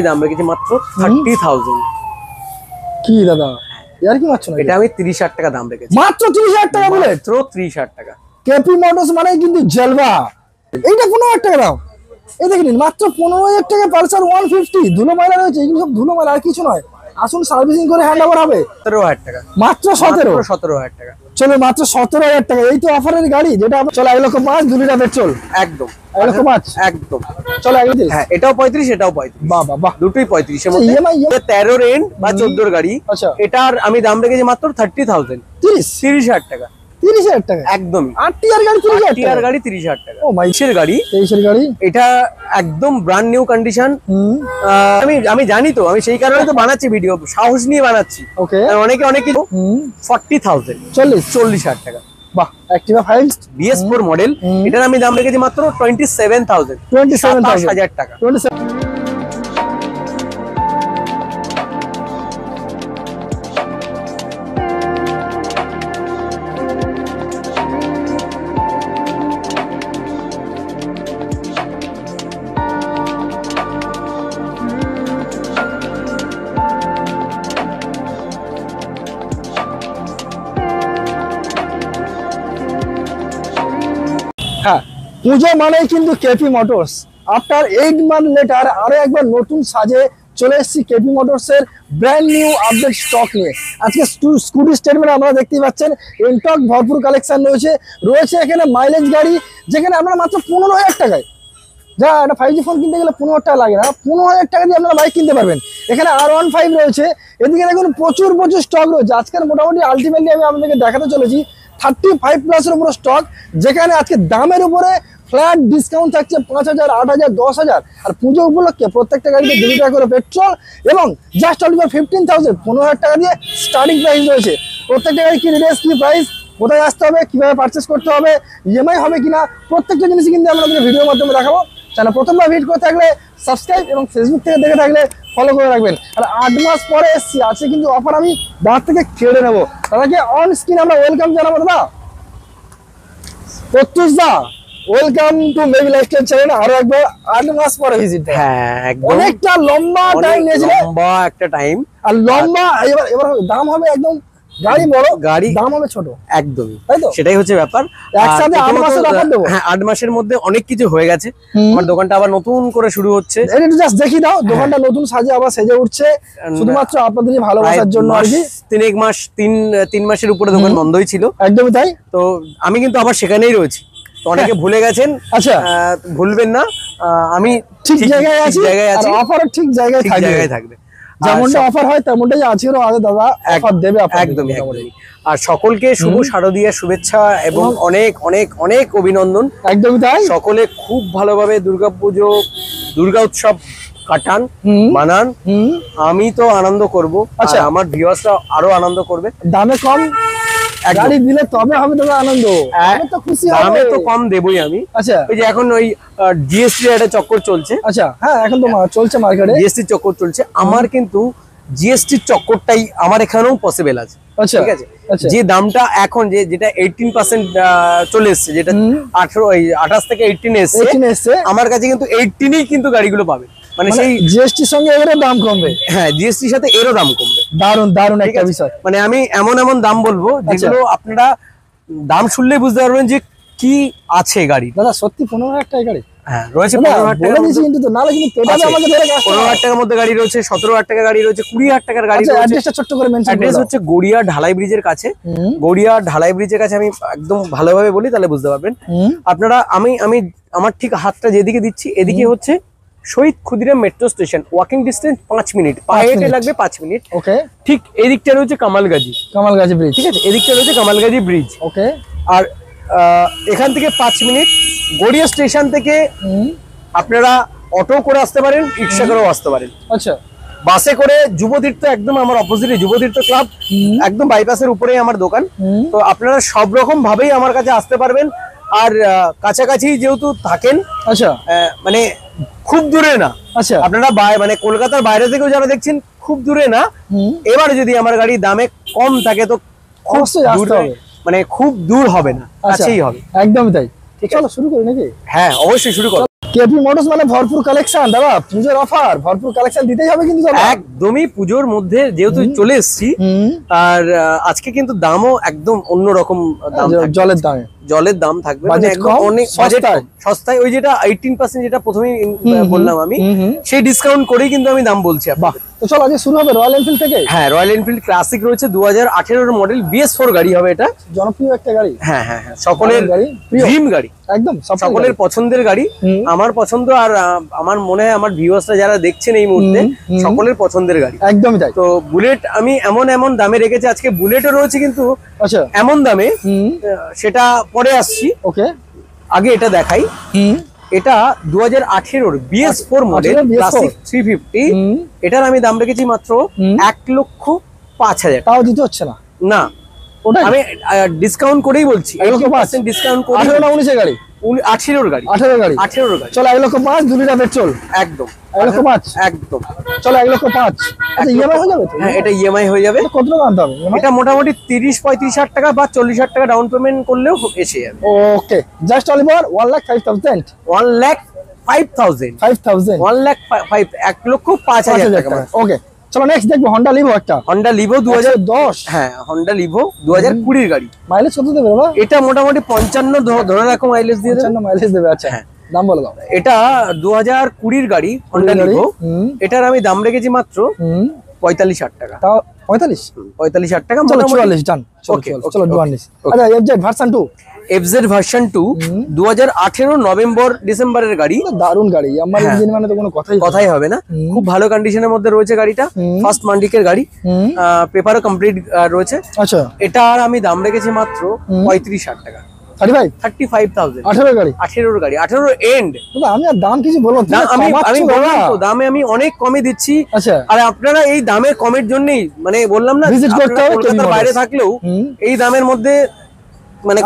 দাম রেখেছি মাত্র 30,000। কি দাদা यार কি মাত্র না, এটা আমি 30,000 টাকা দাম রেখেছি। মাত্র 30,000 টাকা বলে? মাত্র 30,000 টাকা। কেপি মোটরস মানে কিন্তু জলবা। এইটা 15,000 টাকা দাও। এই দেখেন মাত্র 15,000 টাকা পালসার 150 ধুলো ময়লা রয়েছে, এগুলো সব ধুলো ময়লা আর কিছু নয়। আসুন সার্ভিসিং করে হ্যান্ড ওভার হবে। 17,000 টাকা মাত্র 17,000 টাকা। চলো মাত্র 17,000 টাকা। এই তো অফারের গাড়ি যেটা চলো 1,05,000 2 লিটার পেট্রোল একদম 1,05,000 একদম। চলো 31। হ্যাঁ এটাও 35 এটাও 35। বাহ বাহ বাহ, দুটোই 35 এর মধ্যে। 13 এর বা 14 এর গাড়ি। আচ্ছা এটার আমি দাম রেখেছি মাত্র 30,000। 30,000 টাকা। 30,000 টাকা একদম। 8 টিয়ার গাড়ি 30,000 টিয়ার গাড়ি 30,000 টাকা। ও মাই, 23 এর গাড়ি। 23 এর গাড়ি। এটা একদম ব্র্যান্ড নিউ কন্ডিশন। আমি জানি তো, আমি সেই কারণে তো বানাচ্ছি ভিডিও, সাহস নিয়ে বানাচ্ছি। ওকে অনেকে অনেক কিছু 40,000 40,000 টাকা। বাহ, অ্যাক্টিভা 5 BS4 মডেল। এটার আমি দাম রেখেছি মাত্র 27,000 27,000 টাকা। 27। হ্যাঁ, পুজো মানেই কিন্তু KP motors. After 8 month letter আরো একবার নতুন সাজে চলে এসেছি কেপি মোটরস এর ব্র্যান্ড নিউ আপডেট স্টক নিয়ে। আজকে স্কুটি স্টেটমেন্ট আপনারা দেখতেই পাচ্ছেন, এনটক ভরপুর কালেকশন রয়েছে এখানে মাইলেজ গাড়ি, যেখানে আপনারা মাত্র 15,000 টাকায়, যা একটা 5G ফোন কিনতে গেলে 15,000 টাকা লাগে না, 15,000 টাকা দিয়ে আপনারা বাইক কিনতে পারবেন। এখানে R15 রয়েছে, এদিকে দেখুন প্রচুর স্টক রয়েছে। আজকের মোটামুটি আলটিমেটলি আমি আপনাদেরকে দেখাতে চলেছি 35+ এর উপরে স্টক, যেখানে আজকে দামের উপরে ফ্ল্যাট ডিসকাউন্ট থাকছে 5,000 8,000 10,000। আর পুজো উপলক্ষে প্রত্যেকটা গাড়িতে 2 লিটার করে পেট্রোল এবং জাস্ট অনলি 15,000 15,000 টাকা দিয়ে স্টার্টিং প্রাইস রয়েছে। প্রত্যেকটা গাড়ি কি রেট, কি প্রাইস, কোথায় আসতে হবে, কিভাবে পারচেস করতে হবে, ইএমআই হবে কিনা, প্রত্যেকটা জিনিসই কিন্তু আমরা ভিডিওর মাধ্যমে দেখাবো। চ্যানেল প্রথমবার ভিজিট করে থাকলে সাবস্ক্রাইব এবং ফেসবুক থেকে দেখে থাকলে ফলো করে রাখবেন। আর 8 মাস পরে এসছি, আছে কিন্তু অফার আমি বাদ থেকে কেড়ে নেবো। তাদেরকে অন স্ক্রিন আমরা ওয়েলকাম জানাবো। দাদা প্রত্যুষ দা, welcome to maybe lifestyle channel. আরো একবার 8 মাস পরে ভিজিট। হ্যাঁ একদম, অনেকটা লম্বা টাইম নিয়েছিল, লম্বা একটা টাইম। আর লম্বা এবার দাম হবে একদম, গাড়ি বড়, গাড়ি দাম হবে ছোট। একদমই তাই তো, সেটাই হচ্ছে ব্যাপার। একসাথে 8 মাসের অফার দেবো। হ্যাঁ 8 মাসের মধ্যে অনেক কিছু হয়ে গেছে। আমার দোকানটা আবার নতুন করে শুরু হচ্ছে। এটা একটু জাস্ট দেখি দাও, দোকানটা নতুন সাজে আবার সেজে উঠছে শুধুমাত্র আপনাদেরই ভালোবাসার জন্য আর কি। 3 মাসের উপরে দোকান বন্ধই ছিল। একদমই তাই। তো আমি কিন্তু আবার সেখানেই রয়েছি। তো অনেকে ভুলে গেছেন, আচ্ছা ভুলবেন না, আমি ঠিক জায়গায় আছি, আর অফারও ঠিক জায়গায় থাকবে। যেমনটা অফার হয় তেমনটাই আজকেরও আগে দাদা অফার দেবে একদমই। আর সকলকে শুভ শারদীয়া শুভেচ্ছা এবং অনেক অনেক অনেক অভিনন্দন। একদমই তাই। সকলে খুব ভালোভাবে দুর্গা উৎসব কাটান, মানান। আমি তো আনন্দ করব, আচ্ছা আমার ভিউয়ার্সরা আরো আনন্দ করবে। দামে কম গাড়ি দিলে তবে হবে তো আনন্দ, আমি তো খুশি হব। দামে তো কম দেবই আমি। আচ্ছা ওই যে এখন ওই জিএসটি একটা চক্কর চলছে। আচ্ছা হ্যাঁ, এখন তো চলছে মার্কেটে জিএসটি চক্কর চলছে। আমার কিন্তু জিএসটি চক্করটাই আমার এখানেও পসিবল আছে। আচ্ছা ঠিক আছে, যে দামটা এখন যেটা 18% চলে এসছে, যেটা 28 থেকে 18 এসছে, আমার কাছে কিন্তু 18ই কিন্তু গাড়িগুলো পাবে। মানে সেই জিএসটির সঙ্গে এরও দাম কমবে। হ্যাঁ জিএসটির সাথে এরও দাম কমবে। দারুণ একটা বিষয়। মানে আমি এমন দাম বলবো যেগুলো আপনারা দাম শুনলেই বুঝতে পারবেন যে কি আছে গাড়ি। দাদা সত্যি 15,000 টাকা গাড়ি? হ্যাঁ রয়েছে 15,000 টাকা কিন্তু তো নালে কিন্তু পেটাবে আমাদের ধরে 15,000 টাকার মধ্যে গাড়ি রয়েছে, 17,000 টাকা গাড়ি রয়েছে, 20,000 টাকার গাড়ি রয়েছে। অ্যাড্রেসটা ছোট করে মেনশন করুন। অ্যাড্রেস হচ্ছে গড়িয়া ঢালাই ব্রিজের কাছে। গড়িয়া ঢালাই ব্রিজের কাছে আমি একদম ভালোভাবে বলি তাহলে বুঝতে পারবেন আপনারা। আমি আমার ঠিক হাতটা যেদিকে দিচ্ছি এদিকে হচ্ছে Shahid Khudiram metro station, walking distance 5 minute, পায়ে হেঁটে লাগবে 5 মিনিট। ওকে, ঠিক এদিকটা রয়েছে কামালগাজী ব্রিজ। ঠিক আছে, এদিকটা রয়েছে কামালগাজী ব্রিজ। ওকে, আর এখান থেকে 5 মিনিট। গড়িয়া স্টেশন থেকে আপনারা অটো করে আসতে পারেন, রিক্সা করেও আসতে পারেন। আচ্ছা, বাসে করে যুবতীর্থ একদম আমার অপোজিটে যুবতীর্থ ক্লাব, একদম বাইপাসের উপরেই আমার দোকান। তো আপনারা সব রকম ভাবেই আমার কাছে আসতে পারবেন। আর কাছাকাছি যেহেতু থাকেন, আচ্ছা মানে খুব দূরে না। আচ্ছা আপনারা মানে কলকাতার বাইরে থেকেও যারা দেখছেন খুব দূরে না। এবার যদি আমার গাড়ি দামে কম থাকে তো অবশ্যই আসতে হবে, মানে খুব দূর হবে না, কাছেই হবে। একদমই তাই। চলো শুরু করি নাকি? হ্যাঁ অবশ্যই শুরু করো। কেপি মোটরস মানে ভরপুর কালেকশন দাদা, পুজোর অফার ভরপুর কালেকশন দিতেই হবে কিন্তু দাদা। একদমই পুজোর মধ্যে যেহেতু চলে এসেছি, আর আজকে কিন্তু দামও একদম অন্যরকম দাম থাকবে। জলের দাম থাকবে, মানে একদম অনেক সস্তায়। ওই যেটা 18% যেটা প্রথমেই বললাম আমি, সেই ডিসকাউন্ট করেই কিন্তু আমি দাম বলছি আপনাকে। তো চলো আজকে শুরু হবে রয়্যাল এনফিল্ড থেকে। হ্যাঁ, রয়্যাল এনফিল্ড ক্লাসিক রয়েছে, 2018 এর মডেল, BS4 গাড়ি হবে এটা। জনপ্রিয় একটা গাড়ি। হ্যাঁ হ্যাঁ হ্যাঁ, সকলের ড্রিম গাড়ি, একদম সকলের পছন্দের গাড়ি। আমার পছন্দ, আর আমার মনে হয় আমার ভিউয়ার্সরা যারা দেখছেন এই মুহূর্তে সকলের পছন্দের গাড়ি। একদমই তাই। তো বুলেট আমি এমন এমন দামে রেখেছি, আজকে বুলেটও রয়েছে কিন্তু আচ্ছা এমন দামে, সেটা পরে আসছি। ওকে, আগে এটা দেখাই। এটা 2018 BS4 মডেল ক্লাসিক 350। এটার আমি দাম রেখেছি মাত্র 1,05,000। তাও দিতে হচ্ছে না? না, ওটাই আমি ডিসকাউন্ট করেই বলছি, 1% ডিসকাউন্ট করে। 18 না 19 গাড়ি? 18 গাড়ি। 18 গাড়ি। চলো 1,05,000, 2 লিটার পেট্রোল। একদম 1,05,000 একদম। চলো 1,05,000। আচ্ছা, ইএমআই হয়ে যাবে তো? হ্যাঁ, এটা ইএমআই হয়ে যাবে। কত টাকা আনতে হবে? এটা মোটামুটি 30-35,000 টাকা বা 40,000 টাকা ডাউন পেমেন্ট করলেও এসে যাবে। ওকে, জাস্ট অনলি ফর 1,05,000। 1,05,000। 1,05,000 টাকা। ওকে, চলো নেক্সট দেখবো হন্ডা লিভো। একটা হন্ডা লিভো 2010। হ্যাঁ, হন্ডা লিভো 2020 এর গাড়ি। মাইলেজ কত দেবে বাবা? এটা মোটামুটি 55 ধরে রাখো মাইলেজ দিয়ে দেবে। 55 মাইলেজ দেবে। আচ্ছা, হ্যাঁ, দাম বলে দাও। এটা 2020 গাড়ি হন্ডা লিভো। এটার আমি দাম রেখেছি মাত্র 45,000 টাকা। তাও 45,000 টাকা। চলো 44 ডান। চলো 42। আচ্ছা, FZ ভার্সন 2। FZ ভার্সন 2 2018 নভেম্বর-ডিসেম্বরের গাড়ি। দারুন গাড়ি, আমার ইঞ্জিন মানে তো কোনো কথাই হবে না। খুব ভালো কন্ডিশনের মধ্যে রয়েছে গাড়িটা, ফার্স্ট মান্ডিকের গাড়ি, পেপারও কমপ্লিট রয়েছে। আচ্ছা, এটার আমি দাম রেখেছি মাত্র 35,000 টাকা। 35,000। 18 গাড়ি। 18 এন্ড। আমি আর দাম কিছু বলবো না, আমি বললাম তো দামে আমি অনেক কমে দিচ্ছি। আচ্ছা, আর আপনারা এই দামের কমের জন্যই, মানে বললাম না, ভিজিট করতে হবে। কলকাতার বাইরে থাকলেও এই দামের মধ্যে মানে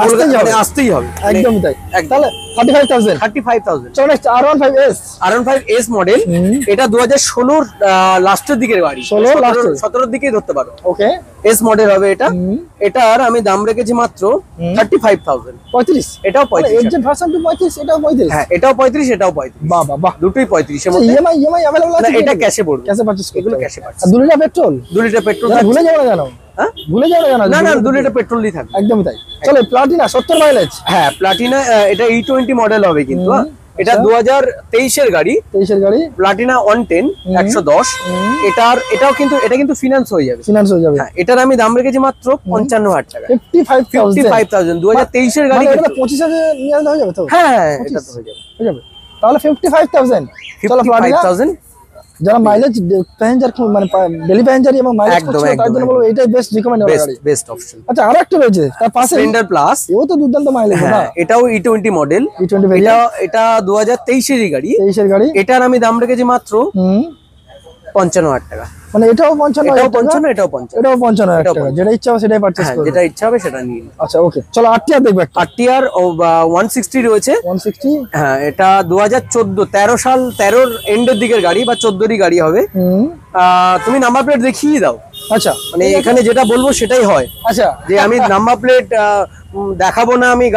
আসতেই হবে। একদমই তাই। তাহলে 35,000। 35,000। চলো নেক্সট R15S। R15S model. এটা 2016 লাস্টের দিকের গাড়ি, 17 দিকেই ধরতে পারো। ওকে, এস মডেল হবে এটা। এটার আমি দাম রেখেছি মাত্র 35,000। 35? এটাও 35। FZ ভার্সন 2 35, এটাও 35? হ্যাঁ, এটাও 35, এটাও 35। বাহ বাহ বাহ, দুটোই 35 এর মধ্যে। ইএমআই अवेलेबल আছে? এটা ক্যাশে পড়বে। ক্যাশে পারচেজ করতে এগুলো হবে। ক্যাশে purchase. 2 litre petrol? 2 litre petrol. ভুলে যাও না জানো? হ্যাঁ, ভুলে যাও না জানো? না 2 লিটার পেট্রোলই থাকবে। একদমই তাই। চলো প্লাটিনা 70 মাইলেজ। হ্যাঁ, প্লাটিনা। এটা E20 মডেল হবে কিন্তু। এটা 2023 এর গাড়ি। 23 এর গাড়ি। প্লাটিনা 110 110। এটা কিন্তু ফিনান্স হয়ে যাবে। হ্যাঁ, এটার আমি দাম রেখেছি মাত্র 55,000 টাকা। 55,000 2023 এর গাড়ি। এটা 25,000 নিয়ে হয়ে যাবে তো? হ্যাঁ, এটা তো হয়ে যাবে। তাহলে 55,000। চলো প্লাটিনা। 55,000। যারা মাইলেজ প্যাসেঞ্জার মানে ডেলি প্যাসেঞ্জার এবং মাইলেজ করছে তার জন্য বলবো এটাই বেস্ট রিকমেন্ডেড গাড়ি, বেস্ট অপশন। আচ্ছা, আরেকটা রয়েছে তার পাশে, স্প্লেন্ডার প্লাস। এও তো দুর্দান্ত মাইলেজ। হ্যাঁ, এটাও E20 মডেল। এটা 2023 এর গাড়ি। 23 এর গাড়ি। এটার আমি দাম রেখেছি মাত্র 55,000 টাকা। মানে এটাও 55,000 এটাও 55, এটাও 55। এটাও 55,000 টাকা। যেটা ইচ্ছা হবে সেটাই পারচেজ করবে। যেটা ইচ্ছা হবে সেটা নিন। আচ্ছা, ওকে, চলো RTR দেখব। একটা RTR 160 রয়েছে। 160। হ্যাঁ, এটা 2013 সাল 13 এন্ডের দিকের গাড়ি বা 14 গাড়ি হবে। তুমি নাম্বার প্লেট দেখিয়ে দাও। আচ্ছা, মানে এখানে যেটা বলবো সেটাই হয়। আচ্ছা, যে আমি নাম্বার প্লেট দেখাবো না, আমি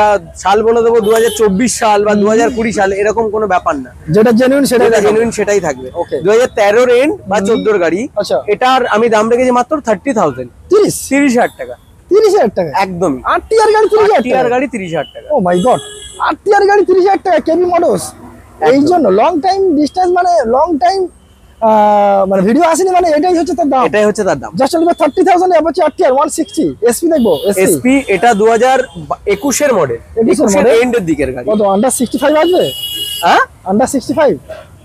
সাল বলে দেবো 2024 সাল বা 2020 সাল, এরকম কোনো ব্যাপার না। যেটা জেনুইন সেটাই থাকবে। 2013 এন্ড বা 14 গাড়ি। আচ্ছা, এটার আমি দাম রেখেছি মাত্র 30,000। 30,000 টাকা। 30,000 টাকা একদমই। RTR গাড়ি 30,000 গাড়ি 30,000 টাকা। ও মাই গড, RTR গাড়ি 30,000 টাকা। কেবি মোটরস এই জন্য লং টাইম ডিসটেন্স, মানে লং টাইম মানে ভিডিও আসেনি, মানে এটাই হচ্ছে তার দাম। জাস্ট অনলি 30,000 এ হচ্ছে RTR 160 SP দেখবো। SP এটা 2021 এর মডেল, 21 এর এন্ডের দিকের গাড়ি। কত আন্ডার 65 আসবে? হ্যাঁ, আন্ডার 65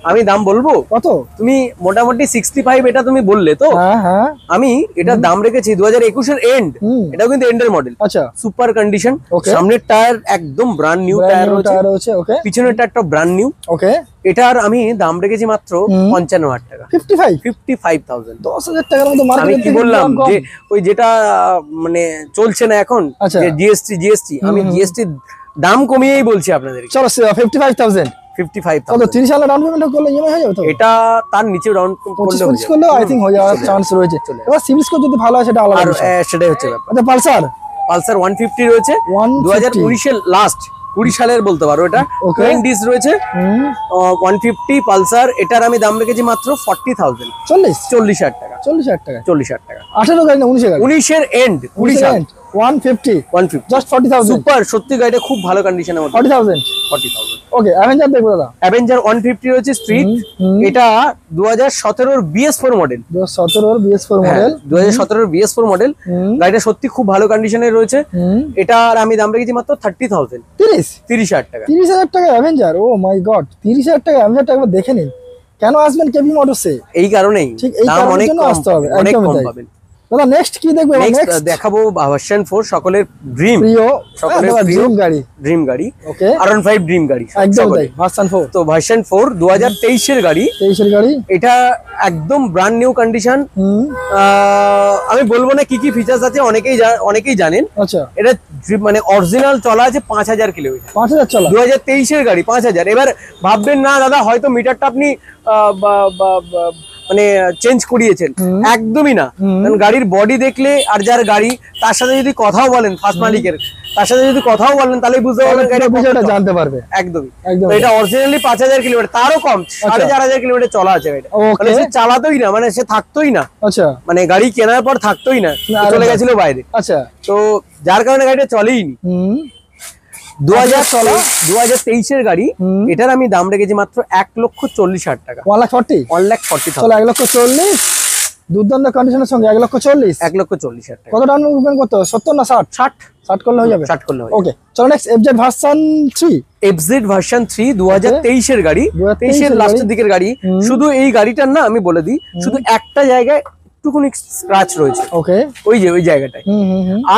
আমি দাম বলবো কত? তুমি মোটামুটি 65 এটা তুমি বললে তো। হ্যাঁ, আমি এটার দাম রেখেছি 2021 এর এন্ড। এটাও কিন্তু এন্ডের মডেল। আচ্ছা, সুপার কন্ডিশন। সামনের টায়ার একদম ব্র্যান্ড নিউ টায়ার রয়েছে। ওকে, পিছনের টায়ারটা ব্র্যান্ড নিউ। ওকে, এটার আমি দাম রেখেছি মাত্র 55,000 টাকা। 55,000। 10,000 টাকার মতো মার্কেটে। আমি কি বললাম যে ওই যেটা মানে চলছে না এখন, যে জিএসটি, আমি জিএসটি দাম কমিয়েই বলছি আপনাদের। চলো 55,000। 55,000। 30 সালে ডাউন পেমেন্ট করলে ইএমআই হয়ে যাবে তো? এটা তার নিচে ডাউন করলে আই থিং হয়ে যাওয়ার চান্স রয়েছে। এবার সিভিল স্কোর যদি ভালো হয় সেটা আলাদা, সেটাই হচ্ছে ব্যাপার। আচ্ছা, পালসার 150 রয়েছে। 2019 এর লাস্ট 20 সালের বলতে পারো এটা। Okay. 20s রয়েছে, 150 পালসার, এটার আমি দাম রেখেছি মাত্র 40,000, 40,000 টাকা, 40,000 টাকা। 40,000 টাকা। 18 গাড়ি না 19 গাড়ি? 19 এর এন্ড, 20 সাল, 150 150, জাস্ট 40,000। সুপার, সত্যি গাড়িটা খুব ভালো কন্ডিশনের মধ্যে। 40,000। 40,000। ওকে, অ্যাভেঞ্জার দেখবো দাদা। অ্যাভেঞ্জার 150 রয়েছে স্ট্রিট, এটা 2017 এর BS4 মডেল, 2017 এর BS4 মডেল। 2017 এর BS4 মডেল। গাড়িটা সত্যি খুব ভালো কন্ডিশনে রয়েছে। এটার আমি দাম রেখেছি মাত্র 30,000, 30,000 টাকা। 30,000 টাকা অ্যাভেঞ্জার, ও মাই গড, 30,000 টাকা অ্যাভেঞ্জারটা একবার দেখে নিন। কেন আসবেন কেপি মোটরসে? এই কারণেই ঠিক এই দাম কারণের অনেক জন্য কম, আসতে হবে, অনেক একদমই কম তাই। পাবেন। দাদা নেক্সট কি দেখবো? নেক্সট দেখাবো ভার্সন 4, সকলের ড্রিম, প্রিয় সকলের প্রিয় ড্রিম গাড়ি। ড্রিম গাড়ি, ওকে, R15 ড্রিম গাড়ি একদম সকলের। তাই, ভার্সন 4। তো ভার্সন 4 2023 এর গাড়ি, 23 এর গাড়ি। এটা একদম ব্র্যান্ড নিউ কন্ডিশন। আমি বলবো না কি কি ফিচার্স আছে, অনেকেই জানেন। আচ্ছা, এটা মানে অরিজিনাল চলা আছে 5,000 কিলোমিটার, 5,000 চলা। 2023 এর গাড়ি 5,000। এবার ভাববেন না দাদা হয়তো মিটারটা আপনি মানে চেঞ্জ করিয়েছেন, একদমই না। কারণ গাড়ির বডি দেখলে আর যার গাড়ি তার সাথে যদি কথাও বলেন, ফার্স্ট মালিকের তার সাথে যদি কথাও বলেন, তাহলে বুঝতে পারবেন গাড়িটা বিষয়টা জানতে পারবে। একদমই। একদম তো এটা অরিজিনালি 5,000 কিলোমিটার, তারও কম, 4,500 কিলোমিটার চলা আছে গাড়িটা। মানে সে চালাতোই না, মানে সে থাকতোই না, আচ্ছা, মানে গাড়ি কেনার পর থাকতোই না, চলে গেছিল বাইরে। আচ্ছা, তো যার কারণে গাড়িটা চলেইনি। 2023 এর গাড়ি, এটার আমি দাম রেখেছি মাত্র 1,40,000 টাকা, 1,40,000। 1,40,000, চলো 1,40,000, দুর্দান্ত কন্ডিশনের সঙ্গে 1,40,000। 1,40,000 টাকা। কত ডাউন পেমেন্ট করতে হবে? 70 না 60? 60 করলে হয়ে যাবে। 60 করলে হবে। ওকে, চলো next FZ version 3। FZ version 3 2023 এর গাড়ি, 23 এর লাস্টের দিকের গাড়ি। শুধু এই গাড়িটার না আমি বলে দিই, শুধু একটা জায়গায় একটুখানি স্ক্র্যাচ রয়েছে, ওকে, ওই জায়গাটায়।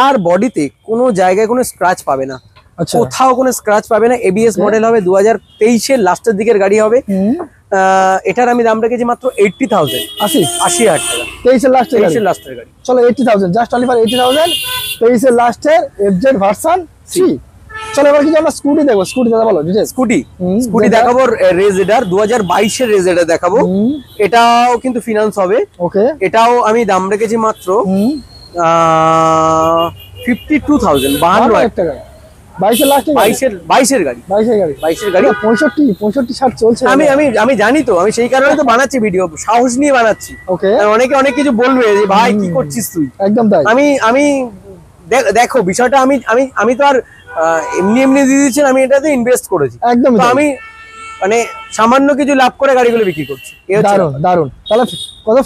আর বডিতে কোনো জায়গায় কোনো স্ক্র্যাচ পাবে না, আচ্ছা, কোথাও কোনো স্ক্র্যাচ পাবে না। ABS মডেল হবে, 2023 এর লাস্টের দিকের গাড়ি হবে। এটার আমি দাম রেখেছি মাত্র 80,000, 80,000 টাকা। 23 এর লাস্টের গাড়ি, 23 এর লাস্টের গাড়ি। চলো 80,000, জাস্ট অনলি ফর 80,000, 23 এর লাস্টের FZ ভার্সন 3। চলো এবার কিছু আমরা স্কুটি দেখবো। স্কুটি দাদা বলো ডিটেইলস। স্কুটি দেখাবো, রেজেডার 2022 এর রেজেডার দেখাবো। এটাও কিন্তু ফিনান্স হবে। ওকে, এটাও আমি দাম রেখেছি মাত্র 52,000, 52,000 টাকা। 22 এর লাস্টে 22 এর গাড়ি, 22 এর গাড়ি 65 60 চলছে। আমি জানি তো, আমি সেই কারণে তো বানাচ্ছি ভিডিও, সাহস নিয়ে বানাচ্ছি। ওকে, অনেকে অনেক কিছু বলবে যে ভাই কি করছিস তুই। একদম তাই। আমি দেখো বিষয়টা, আমি তো আর এমনি দিয়ে দিচ্ছেন, আমি এটাতে ইনভেস্ট করেছি। একদম, আমি মানে সামান্য কিছু লাভ করে গাড়িগুলো বিক্রি করছি। দারুন দারুন। তাহলে কত?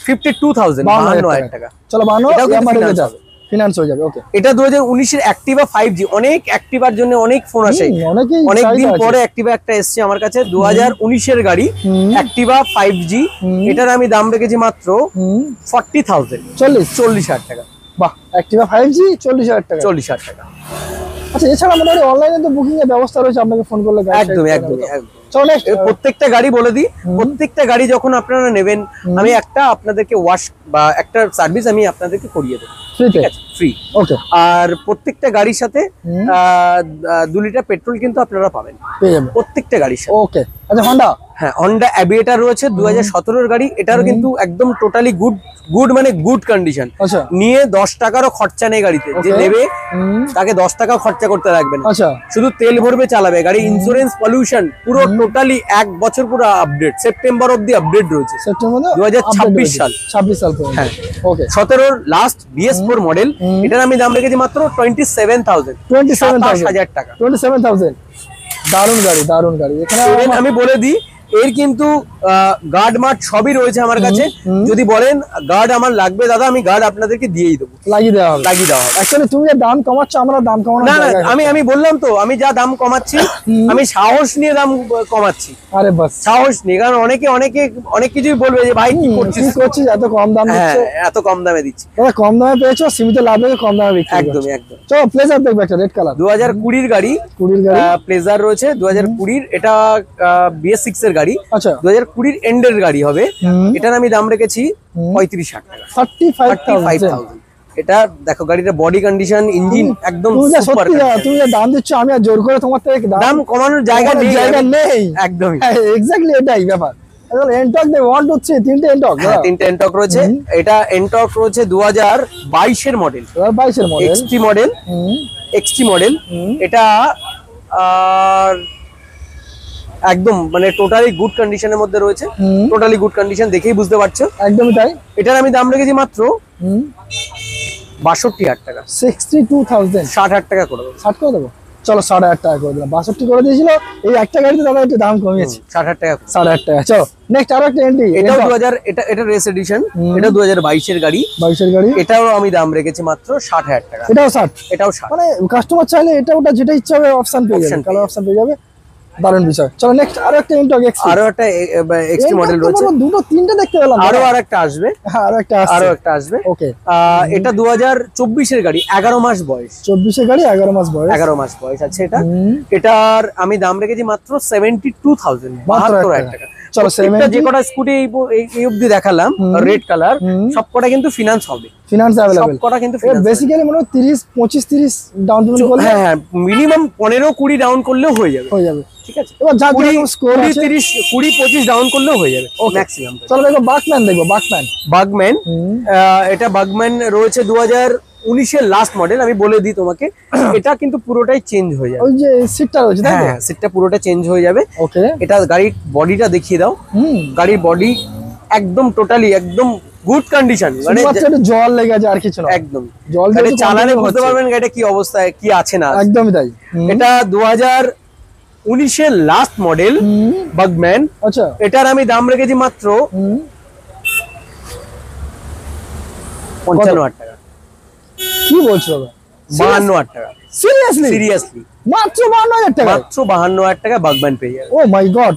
52,000, 52,000 টাকা। চলো 52 ফিনান্স হয়ে যাবে। ওকে, এটা 2019 এর অ্যাক্টিভা 5G। অনেক অ্যাক্টিভার জন্য অনেক ফোন আসে, অনেক দিন পরে অ্যাক্টিভা একটা এসছে আমার কাছে। 2019 এর গাড়ি, অ্যাক্টিভা 5G। এটার আমি দাম রেখেছি মাত্র 40,000, 40,000 টাকা। বাহ, অ্যাক্টিভা 5G 40,000 টাকা, 40,000 টাকা। আচ্ছা, এছাড়া আমাদের অনলাইনে তো বুকিং এর ব্যবস্থা রয়েছে, আপনাকে ফোন করলে একদম। চলো নেক্সট প্রত্যেকটা গাড়ি বলে দিই, প্রত্যেকটা গাড়ি যখন আপনারা নেবেন, আমি একটা আপনাদেরকে ওয়াশ বা একটা সার্ভিস আমি আপনাদেরকে করিয়ে দেবো, ঠিক আছে, ফ্রি। ওকে, আর প্রত্যেকটা গাড়ির সাথে 2 লিটার পেট্রোল কিন্তু আপনারা পাবেন পেয়ে যাবেন প্রত্যেকটা গাড়ির সাথে। ওকে, আচ্ছা হন্ডা, হ্যাঁ, হন্ডা অ্যাভিয়েটার রয়েছে 2017 এর গাড়ি। এটারও কিন্তু একদম টোটালি গুড মানে গুড কন্ডিশন। আচ্ছা, নিয়ে 10 টাকারও খরচা নেই গাড়িতে। যে নেবে তাকে 10 টাকা খরচা করতে লাগবে না, আচ্ছা, শুধু তেল ভরবে, চালাবে। গাড়ি ইন্স্যুরেন্স, পলিউশন পুরো টোটালি 1 বছর পুরো আপডেট, সেপ্টেম্বর অবধি আপডেট রয়েছে। সেপ্টেম্বর 2026 সাল, 26 সাল পর্যন্ত। হ্যাঁ, ওকে, 17 লাস্ট BS4 মডেল। এটার আমি দাম রেখেছি মাত্র 27,000, 27,000 টাকা। 27,000, দারুন গাড়ি, দারুন গাড়ি। এখানে আমি বলে দিই, এর কিন্তু গার্ড মার্ট সবই রয়েছে আমার কাছে। যদি বলেন গার্ড আমার লাগবে দাদা, আমি গার্ড আপনাদেরকে দিয়েই দেবো, লাগিয়ে দেওয়া হবে। অ্যাকচুয়ালি তুমি যে দাম কমাচ্ছ, আমরা দাম কমানো না, আমি বললাম তো, আমি যা দাম কমাচ্ছি, আমি সাহস নিয়ে দাম কমাচ্ছি। আরে বাস, সাহস নিয়ে। কারণ অনেকে অনেক কিছুই বলবে যে ভাই কি করছিস, এত কম দাম দিচ্ছ। এত কম দামে দিচ্ছি। কম দামে পেয়েছো, সীমিত লাভ রেখে কম দামে বিক্রি। একদম। চলো প্লেজার দেখবে, একটা রেড কালার 2020 গাড়ি, প্লেজার রয়েছে 2020। এটা BS6 এর গাড়ি। আচ্ছা, 2020 এন্ডের গাড়ি হবে। এটার আমি দাম রেখেছি 35,000 টাকা, 35,000। এটা দেখো গাড়িটা বডি কন্ডিশন, ইঞ্জিন একদম সুপার। তুমি যে দাম দিচ্ছ, আমি আর জোর করে তোমার থেকে দাম কমানোর জায়গা নেই। একদমই, এক্স্যাক্টলি এটাই ব্যাপার। এনটক দেব 1 2 3 তিনটে এনটক, তিনটে এনটক রয়েছে। এটা এনটক রয়েছে 2022 এর মডেল, 2022 এর মডেল, XT মডেল। এটা আর একদম মানে টোটালি গুড কন্ডিশনের মধ্যে রয়েছে, টোটালি গুড কন্ডিশন দেখেই বুঝতে পারছো। একদমই তাই। এটার আমি দাম রেখেছি মাত্র 62,000 টাকা। 62,000, 60,000 টাকা করে দেবো। 60 করে দেবো, চলো 6,500 টাকা করে দিলাম। 62 করে দিয়েছিল, এই একটা গাড়িতে দাদা একটু দাম কমিয়েছে, 60,000 টাকা। 6,500 টাকা। চলো নেক্সট আরো একটা এন্ট্রি, এটাও 2000, এটা রেস এডিশন, এটা 2022 এর গাড়ি, 22 এর গাড়ি। এটাও আমি দাম রেখেছি মাত্র 60,000 টাকা। এটাও 60, এটাও 60। মানে কাস্টমার চাইলে এটা ওটা যেটা ইচ্ছা হবে অপশন পেয়ে যাবে, কালার অপশন পেয়ে যাবে, দারুণ বিষয়। চলো নেক্সট আরো একটা ইন্টক এক্স, আরো একটা এক্সটি মডেল রয়েছে, দুটো তিনটে দেখতে পেলাম, আরো আরেকটা আসবে, হ্যাঁ আরো একটা আসবে। ওকে, এটা 2024 এর গাড়ি, 11 মাস বয়স। 24 এর গাড়ি, 11 মাস বয়স, 11 মাস বয়স আছে এটা। এটার আমি দাম রেখেছি মাত্র 72,000, 72,000 টাকা। চলো যে কটা স্কুটি এই অবধি দেখালাম রেড কালার, সবকটা কিন্তু ফিনান্স হবে, ফিনান্স अवेलेबल, সবকটা কিন্তু বেসিক্যালি মনে হয় 30 25-30 ডাউন পেমেন্ট করলে, হ্যাঁ মিনিমাম 15-20 ডাউন করলেও হয়ে যাবে, ঠিক আছে। এবার যার যেরকম স্কোর আছে 20-30-20-25 ডাউন করলেও হয়ে যাবে ম্যাক্সিমাম। চলো দেখো বাগম্যান, বাগম্যান। এটা বাগম্যান রয়েছে 2019 এর লাস্ট মডেল, আমি বলে দিই তোমাকে, এটা কিন্তু পুরোটাই চেঞ্জ হয়ে যাবে। ওই যে সিটটা রয়েছে তাই তো, হ্যাঁ সিটটা পুরোটা চেঞ্জ হয়ে যাবে। ওকে, এটা গাড়ির বডিটা দেখিয়ে দাও। গাড়ির বডি একদম টোটালি একদম গুড কন্ডিশন, মানে একটু জল লেগে আছে আর কিছু না, একদম জল দিয়ে চালালে বুঝতে পারবেন গাড়িটা কি অবস্থায় কি আছে না। একদমই তাই। এটা 2019 এর লাস্ট মডেল বাগম্যান। আচ্ছা, এটার আমি দাম রেখেছি মাত্র 55,000 টাকা। কি বলছো দাদা? 52,000 টাকা। সিরিয়াসলি মাত্র 52,000 টাকা, মাত্র 52,000 টাকা বাগম্যান পেয়ে যাবে। ও মাই গড,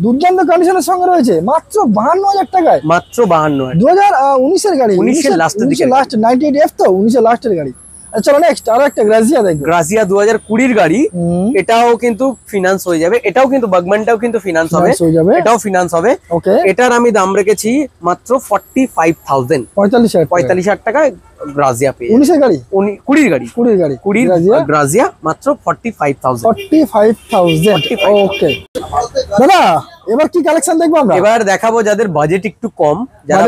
দুর্দান্ত কন্ডিশনের সঙ্গে রয়েছে মাত্র 52,000 টাকায়, মাত্র 52,000। 2019 এর গাড়ি, 19 এর লাস্টের দিকে, লাস্ট 98F তো 19 এর লাস্টের গাড়ি। চলো নেক্সট আরো একটা গ্রাজিয়া দেখো, গ্রাজিয়া 2020 এর গাড়ি, এটাও কিন্তু ফিনান্স হয়ে যাবে, এটাও কিন্তু বাগম্যানটাও কিন্তু ফিনান্স হবে, এটাও ফিনান্স হবে। ওকে, এটার আমি দাম রেখেছি মাত্র 45,000, 45,000 টাকা গ্রাজিয়া পেয়ে। 19 এর গাড়ি, 20 গাড়ি, 20 গ্রাজিয়া মাত্র 45,000। ওকে দাদা, এবার কি কালেকশন দেখবো আমরা? এবার দেখাবো যাদের বাজেট একটু কম, যারা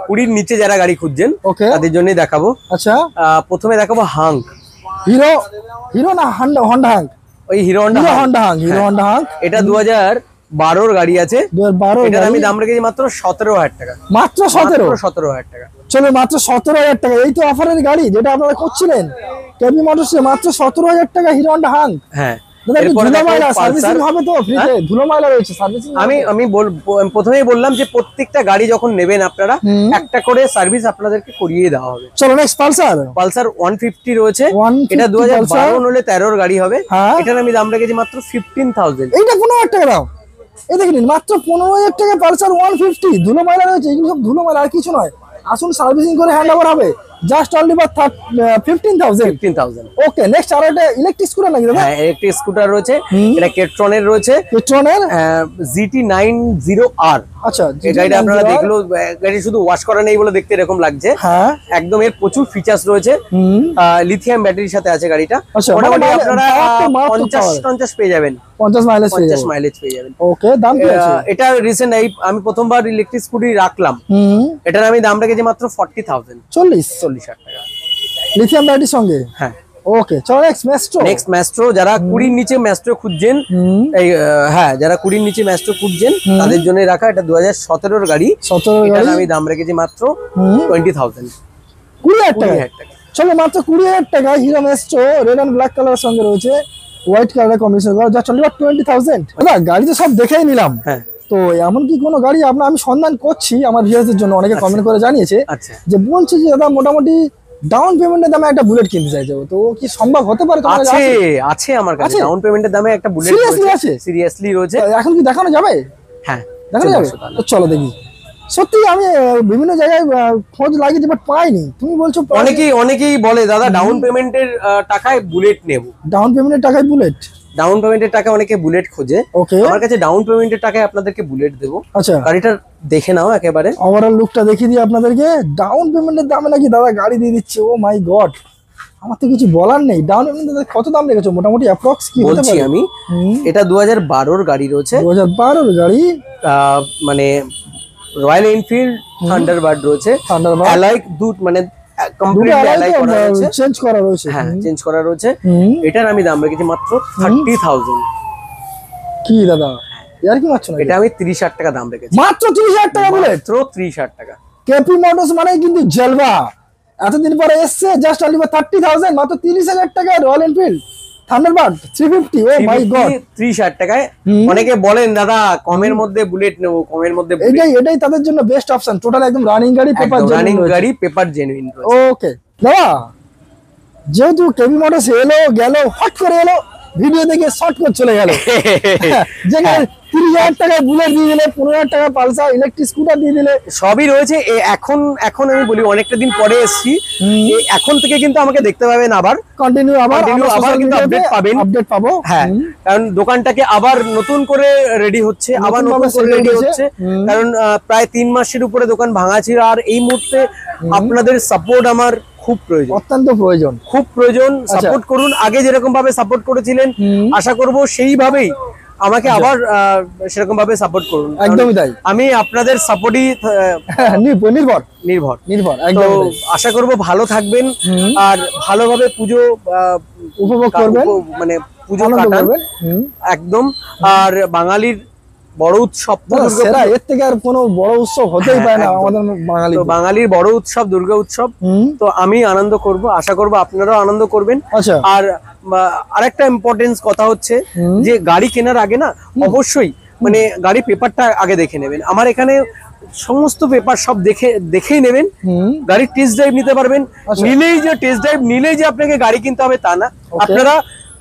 20 নিচে যারা গাড়ি খুঁজছেন তাদের জন্যই দেখাবো। আচ্ছা, প্রথমে দেখাবো হাঙ্ক, হিরো না হন্ডা হাঙ্ক, ওই হিরো হন্ডা হাঙ্ক। এটা 2012 গাড়ি আছে, 2012। এটার আমি দাম রেখেছি মাত্র 17,000 টাকা, মাত্র 17,000 টাকা। চলো মাত্র 17,000 টাকা, এই তো অফারের গাড়ি যেটা আপনারা করছিলেন কেবি মোটরসে, মাত্র 17,000 টাকা হিরো হন্ডা হাঙ্ক। হ্যাঁ, আমি প্রথমেই বললাম যে প্রত্যেকটা গাড়ি যখন নেবেন আপনারা একটা করে সার্ভিস আপনাদেরকে করিয়ে দেওয়া হবে। চলো নেক্সট পালসার 150 রয়েছে, এটা 2012 গাড়ি হবে। এটার আমি দাম রেখেছি মাত্র 15,000। এইটা 15,000 টাকা দাও, এই দেখেন মাত্র 15,000 টাকা পালসার 150। ধুলো ময়লা রয়েছে, এগুলো সব ধুলো ময়লা আর কিছু নয়, আসুন সার্ভিসিং করে হ্যান্ড ওভার হবে, just only for 15,000। Okay next আর একটা ইলেকট্রিক স্কুটার নাকি দাদা? হ্যাঁ ইলেকট্রিক স্কুটার রয়েছে, এটা কেট্রনের রয়েছে, GT90R। আচ্ছা, এই গাড়িটা আপনারা দেখলো, গাড়ি শুধু ওয়াশ করা নেই বলে দেখতে এরকম লাগছে, হ্যাঁ একদম এর প্রচুর ফিচার্স রয়েছে। লিথিয়াম ব্যাটারির সাথে আছে গাড়িটা, মোটামুটি আপনারা 50 পেয়ে যাবেন, 50 মাইলেজ পেয়ে যাবেন। ওকে, দাম কি আছে? এটা রিসেন্ট আমি প্রথমবার ইলেকট্রিক স্কুটি রাখলাম, এটার আমি দাম রেখেছি মাত্র 40,000, 40,000 টাকা লিথিয়াম ব্যাটারির সঙ্গে। হ্যাঁ ওকে, চলো নেক্সট ম্যাস্ট্রো। যারা 20 নিচে ম্যাস্ট্রো খুঁজছেন, যারা 20 নিচে ম্যাস্ট্রো খুঁজছেন তাদের জন্য রাখা, এটা 2017 গাড়ি, 17 এটার আমি দাম রেখেছি মাত্র 20,000, 20,000 টাকা। চলো মাত্র 20,000 টাকা Hero Maestro red and black কালারের সঙ্গে রয়েছে, হোয়াইট কালারের কম্বিনেশন করা, যা চলে 20,000। দাদা গাড়ি তো সব দেখেই নিলাম, হ্যাঁ তো এমন কি কোনো গাড়ি আমি সন্ধান করছি আমার ভিউয়ারদের জন্য, অনেকে কমেন্ট করে জানিয়েছে যে বলছে যে দাদা মোটামুটি ডাউন পেমেন্টের দামে একটা বুলেট কিনতে চাইছে, তো কি সম্ভব হতে পারে? আছে আমার কাছে ডাউন পেমেন্টের দামে একটা বুলেট সিরিয়াসলি রয়েছে। এখন কি দেখানো যাবে? হ্যাঁ দেখানো যাবে, তো চলো দেখি। সত্যি আমি বিভিন্ন জায়গায় খোঁজ লাগিয়েছি বাট পাইনি, তুমি বলছো অনেকেই বলে দাদা ডাউন পেমেন্টের টাকায় বুলেট নেব, ডাউন পেমেন্টের টাকায় বুলেট, ডাউন পেমেন্টের টাকা অনেকে বুলেট খোঁজে। আমার কাছে ডাউন পেমেন্টের টাকায় আপনাদেরকে বুলেট দেবো। আচ্ছা, গাড়িটা দেখে নাও, একেবারে ওভারঅল লুকটা দেখিয়ে দিই আপনাদেরকে। ডাউন পেমেন্টের দামে নাকি দাদা গাড়ি দিয়ে দিচ্ছে, ও মাই গড, আমার তো কিছু বলার নেই। ডাউন পেমেন্টের কত দাম রেখেছো মোটামুটি অ্যাপ্রক্স কি বলছি আমি? এটা 2012 গাড়ি রয়েছে, 2012 গাড়ি, মানে রয়্যাল এনফিল্ড থান্ডারবার্ড রয়েছে, অ্যালয় মানে কমপ্লিটলি অ্যালাই করা রয়েছে, চেঞ্জ করা রয়েছে। হ্যাঁ চেঞ্জ করা রয়েছে। হুম। এটার আমি দাম রেখেছি মাত্র 30,000। কি দাদা ইয়ার কি মারছো না? এটা আমি 30,000 টাকা দাম রেখেছি, মাত্র 30,000 টাকা বলে? মাত্র 30,000 টাকা। কেপি মোটরস মানে কিন্তু জলবা, এতদিন পরে এসছে জাস্ট অনলি 30,000, মাত্র 30,000 টাকা রয়্যাল এনফিল্ড থান্ডারবার্ড 350। ও মাই গড, 30,000 টাকায়। অনেকে বলেন দাদা কমের মধ্যে বুলেট নেব, কমের মধ্যে এটাই তাদের জন্য বেস্ট অপশন। টোটাল একদম রানিং গাড়ি, পেপার রানিং গাড়ি, পেপার জেনুইন। ওকে দাদা, যেহেতু কেপি মোটরস এলো গেল, হট করে এলো, ভিডিও দেখে শর্ট করে চলে গেল, যেখানে 30,000 টাকায় বুলেট দিয়ে দিলে, 15,000 টাকা পালসার ইলেকট্রিক স্কুটার দিয়ে দিলে, সবই রয়েছে। এখন আমি বলি অনেকটা দিন পরে এসেছি, এখন থেকে কিন্তু আমাকে দেখতে পাবেন আবার কন্টিনিউ আবার কিন্তু আপডেট পাবো। হ্যাঁ, কারণ দোকানটাকে আবার নতুন করে রেডি হচ্ছে, আবার নতুন করে রেডি হচ্ছে, কারণ প্রায় 3 মাসের উপরে দোকান ভাঙা ছিল। আর এই মুহূর্তে আপনাদের সাপোর্ট আমার খুব প্রয়োজন, অত্যন্ত প্রয়োজন, খুব প্রয়োজন। সাপোর্ট করুন, আগে যেরকম ভাবে সাপোর্ট করেছিলেন আশা করব সেইভাবেই আমাকে আবার সেরকম ভাবে সাপোর্ট করুন। একদমই তাই, আমি আপনাদের সাপোর্টই নির্ভর। তো আশা করব ভালো থাকবেন আর ভালোভাবে পুজো উপভোগ করবেন, মানে পুজো কাটান একদম। আর বাঙালির বড় উৎসব তো দুর্গাপূজা, এর থেকে আর কোনো বড় উৎসব হতেই পারে না আমাদের বাঙালি। তো বাঙালির বড় উৎসব দুর্গা উৎসব, তো আমি আনন্দ করব, আশা করব আপনারাও আনন্দ করবেন। আর আরেকটা ইম্পর্টেন্স কথা হচ্ছে যে গাড়ি কেনার আগে না অবশ্যই মানে গাড়ি পেপারটা আগে দেখে নেবেন। আমার এখানে সমস্ত পেপার সব দেখেই নেবেন। গাড়ির টেস্ট ড্রাইভ নিতে পারবেন, নিলেই যে টেস্ট ড্রাইভ নিলেই যে আপনাকে গাড়ি কিনতে হবে তা না। আপনারা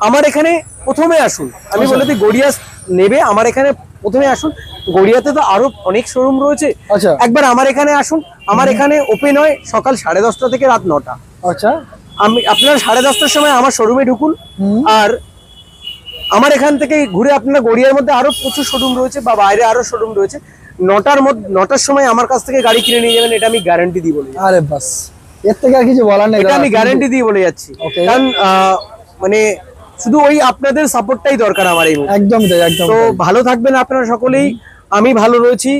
আমার এখানে প্রথমে আসুন, আমি বলে দিই গড়িয়া নেবে, আমার এখানে প্রথমে আসুন। গড়িয়াতে তো আরো অনেক শোরুম রয়েছে, একবার আমার এখানে আসুন। আমার এখানে ওপেন হয় সকাল 10:30 থেকে রাত 9টা। আচ্ছা, আপনারা 10:30টার সময় আমার শোরুমে ঢুকুন, আর আমার এখান থেকে ঘুরে আপনারা গড়িয়ার মধ্যে আরো প্রচুর শোরুম রয়েছে বা বাইরে আরো শোরুম রয়েছে। 9টার সময় আমার কাছ থেকে গাড়ি কিনে নিয়ে যাবেন, এটা আমি গ্যারান্টি দিই বলে। আরে বাস, এর থেকে আর কিছু বলার নেই, এটা আমি গ্যারান্টি দিয়ে বলে যাচ্ছি। কারণ মানে শুধু ওই আপনাদের সাপোর্টটাই দরকার আমার এই মুহূর্তে। একদম তাই, একদম। তো ভালো থাকবেন আপনারা সকলেই, আমি ভালো রয়েছি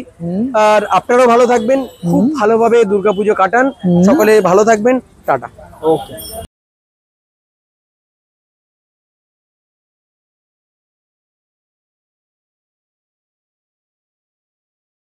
আর আপনারাও ভালো থাকবেন। খুব ভালোভাবে দুর্গাপুজো কাটান, সকলে ভালো থাকবেন। টাটা। ওকে।